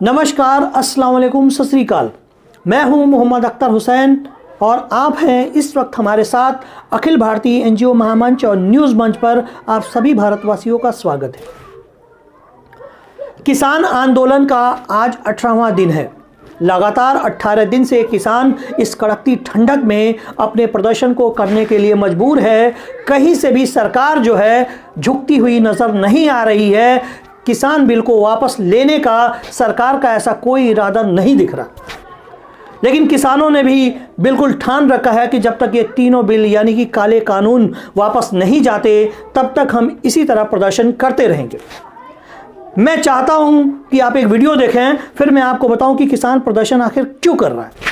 नमस्कार, अस्सलाम वालेकुम, सत श्री अकाल। मैं हूं मोहम्मद अख्तर हुसैन और आप हैं इस वक्त हमारे साथ अखिल भारतीय एनजीओ महामंच और न्यूज़ मंच पर। आप सभी भारतवासियों का स्वागत है। किसान आंदोलन का आज 18वां दिन है। लगातार 18 दिन से किसान इस कड़कती ठंडक में अपने प्रदर्शन को करने के लिए मजबूर है। कहीं से भी सरकार जो है झुकती हुई नज़र नहीं आ रही है। किसान बिल को वापस लेने का सरकार का ऐसा कोई इरादा नहीं दिख रहा। लेकिन किसानों ने भी बिल्कुल ठान रखा है कि जब तक ये तीनों बिल यानी कि काले कानून वापस नहीं जाते तब तक हम इसी तरह प्रदर्शन करते रहेंगे। मैं चाहता हूं कि आप एक वीडियो देखें, फिर मैं आपको बताऊं कि किसान प्रदर्शन आखिर क्यों कर रहा है।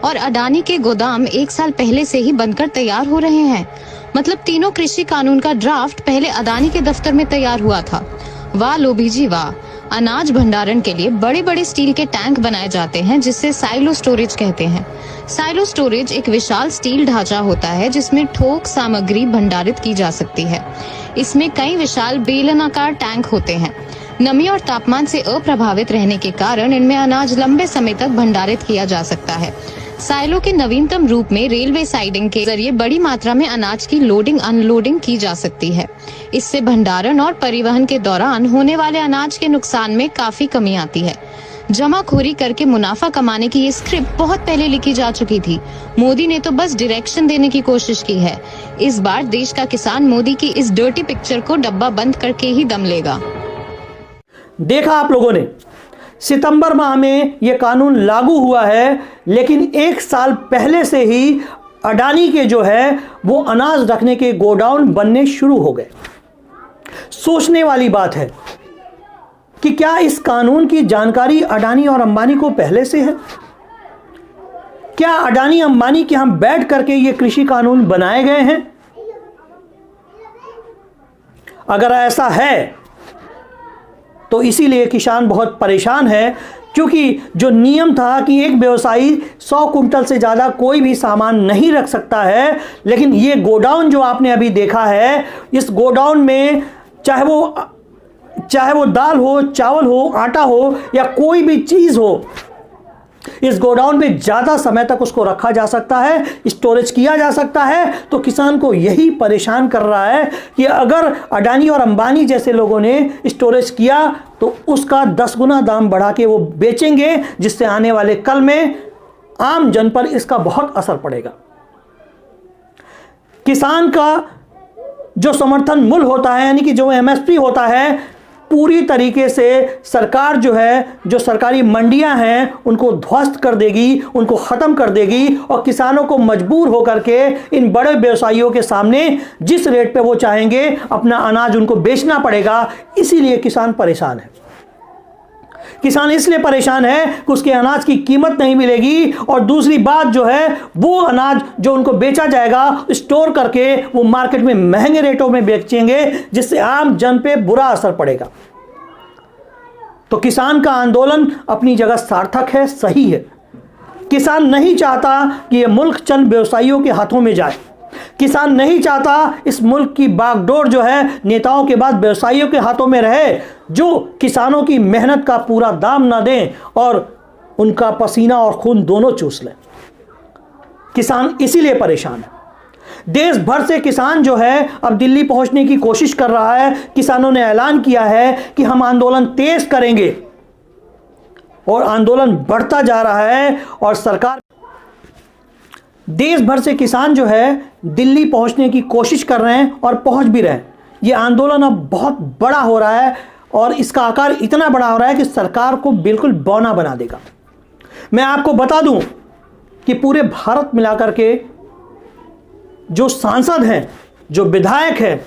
और अडानी के गोदाम 1 साल पहले से ही बनकर तैयार हो रहे हैं। मतलब तीनों कृषि कानून का ड्राफ्ट पहले अडानी के दफ्तर में तैयार हुआ था। वाह लोभी जी वाह। अनाज भंडारण के लिए बड़े बड़े स्टील के टैंक बनाए जाते हैं जिससे साइलो स्टोरेज कहते हैं। साइलो स्टोरेज एक विशाल स्टील ढांचा होता है जिसमें ठोक सामग्री भंडारित की जा सकती है। इसमें कई विशाल बेलनाकार टैंक होते हैं। नमी और तापमान से अप्रभावित रहने के कारण इनमें अनाज लंबे समय तक भंडारित किया जा सकता है। साइलो के नवीनतम रूप में रेलवे साइडिंग के जरिए बड़ी मात्रा में अनाज की लोडिंग अनलोडिंग की जा सकती है। इससे भंडारण और परिवहन के दौरान होने वाले अनाज के नुकसान में काफी कमी आती है। जमाखोरी करके मुनाफा कमाने की ये स्क्रिप्ट बहुत पहले लिखी जा चुकी थी। मोदी ने तो बस डायरेक्शन देने की कोशिश की है। इस बार देश का किसान मोदी की इस डर्टी पिक्चर को डब्बा बंद करके ही दम लेगा। देखा आप लोगों ने, सितंबर माह में यह कानून लागू हुआ है, लेकिन 1 साल पहले से ही अडानी के जो है वो अनाज रखने के गोडाउन बनने शुरू हो गए। सोचने वाली बात है कि क्या इस कानून की जानकारी अडानी और अंबानी को पहले से है? क्या अडानी अंबानी के हम बैठ करके ये कृषि कानून बनाए गए हैं? अगर ऐसा है तो इसीलिए किसान बहुत परेशान है, क्योंकि जो नियम था कि एक व्यवसायी 100 कुंटल से ज़्यादा कोई भी सामान नहीं रख सकता है, लेकिन ये गोडाउन जो आपने अभी देखा है, इस गोडाउन में चाहे वो दाल हो, चावल हो, आटा हो या कोई भी चीज़ हो, इस गोडाउन में ज़्यादा समय तक उसको रखा जा सकता है, स्टोरेज किया जा सकता है। तो किसान को यही परेशान कर रहा है कि अगर अडानी और अंबानी जैसे लोगों ने स्टोरेज किया तो उसका 10 गुना दाम बढ़ा के वो बेचेंगे, जिससे आने वाले कल में आम जन पर इसका बहुत असर पड़ेगा। किसान का जो समर्थन मूल्य होता है यानी कि जो एमएसपी होता है, पूरी तरीके से सरकार जो है, जो सरकारी मंडियां हैं उनको ध्वस्त कर देगी, उनको ख़त्म कर देगी और किसानों को मजबूर होकर के इन बड़े व्यवसायियों के सामने जिस रेट पे वो चाहेंगे अपना अनाज उनको बेचना पड़ेगा। इसीलिए किसान परेशान है। किसान इसलिए परेशान है कि उसके अनाज की कीमत नहीं मिलेगी और दूसरी बात जो है वो अनाज जो उनको बेचा जाएगा स्टोर करके वो मार्केट में महंगे रेटों में बेचेंगे, जिससे आम जन पे बुरा असर पड़ेगा। तो किसान का आंदोलन अपनी जगह सार्थक है, सही है। किसान नहीं चाहता कि ये मुल्क चंद व्यवसायियों के हाथों में जाए। किसान नहीं चाहता इस मुल्क की बागडोर जो है नेताओं के बाद व्यवसायियों के हाथों में रहे, जो किसानों की मेहनत का पूरा दाम ना दें और उनका पसीना और खून दोनों चूस लें। किसान इसीलिए परेशान है। देश भर से किसान जो है अब दिल्ली पहुंचने की कोशिश कर रहा है। किसानों ने ऐलान किया है कि हम आंदोलन तेज करेंगे और आंदोलन बढ़ता जा रहा है और सरकार देश भर से किसान जो है दिल्ली पहुंचने की कोशिश कर रहे हैं और पहुंच भी रहे हैं। ये आंदोलन अब बहुत बड़ा हो रहा है और इसका आकार इतना बड़ा हो रहा है कि सरकार को बिल्कुल बौना बना देगा। मैं आपको बता दूं कि पूरे भारत मिलाकर के जो सांसद हैं, जो विधायक हैं,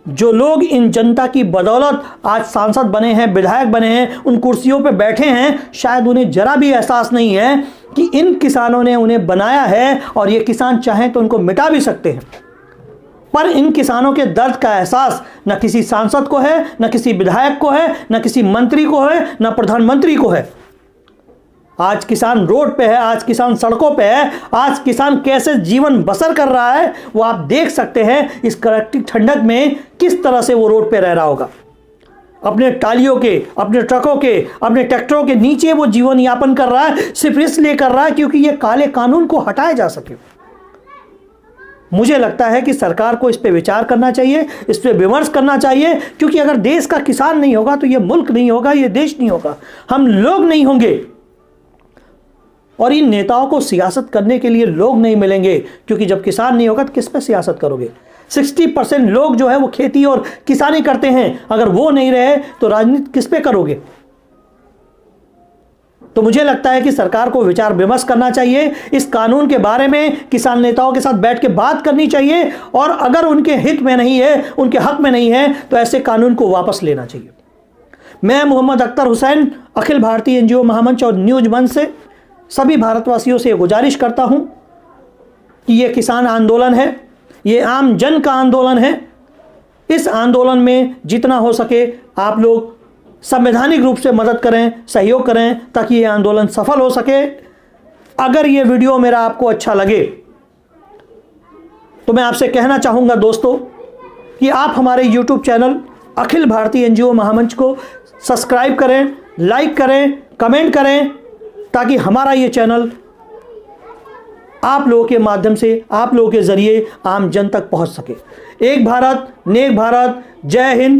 जो लोग इन जनता की बदौलत आज सांसद बने हैं, विधायक बने हैं, उन कुर्सियों पर बैठे हैं, शायद उन्हें जरा भी एहसास नहीं है कि इन किसानों ने उन्हें बनाया है और ये किसान चाहें तो उनको मिटा भी सकते हैं। पर इन किसानों के दर्द का एहसास न किसी सांसद को है, न किसी विधायक को है, न किसी मंत्री को है, न प्रधानमंत्री को है। आज किसान रोड पे है, आज किसान सड़कों पे है, आज किसान कैसे जीवन बसर कर रहा है वो आप देख सकते हैं। इस कड़कती ठंडक में किस तरह से वो रोड पे रह रहा होगा। अपने टालियों के, अपने ट्रकों के, अपने ट्रैक्टरों के नीचे वो जीवन यापन कर रहा है, सिर्फ इसलिए कर रहा है क्योंकि ये काले कानून को हटाया जा सके। मुझे लगता है कि सरकार को इस पे विचार करना चाहिए, इस पे विमर्श करना चाहिए, क्योंकि अगर देश का किसान नहीं होगा तो ये मुल्क नहीं होगा, ये देश नहीं होगा, हम लोग नहीं होंगे। और इन नेताओं को सियासत करने के लिए लोग नहीं मिलेंगे, क्योंकि जब किसान नहीं होगा तो किस पे सियासत करोगे। 60% लोग जो है वो खेती और किसानी करते हैं, अगर वो नहीं रहे तो राजनीति किस पे करोगे। तो मुझे लगता है कि सरकार को विचार विमर्श करना चाहिए, इस कानून के बारे में किसान नेताओं के साथ बैठ के बात करनी चाहिए, और अगर उनके हित में नहीं है, उनके हक में नहीं है, तो ऐसे कानून को वापस लेना चाहिए। मैं मोहम्मद अख्तर हुसैन अखिल भारतीय एनजीओ महामंच और न्यूज मंच से सभी भारतवासियों से गुजारिश करता हूं कि ये किसान आंदोलन है, ये आम जन का आंदोलन है। इस आंदोलन में जितना हो सके आप लोग संवैधानिक रूप से मदद करें, सहयोग करें, ताकि ये आंदोलन सफल हो सके। अगर ये वीडियो मेरा आपको अच्छा लगे तो मैं आपसे कहना चाहूँगा दोस्तों कि आप हमारे YouTube channel Akhil Bharatiya NGO महामंच को सब्सक्राइब करें, लाइक करें, कमेंट करें, ताकि हमारा ये चैनल आप लोगों के माध्यम से, आप लोगों के ज़रिए आम जन तक पहुंच सके। एक भारत नेक भारत, जय हिंद।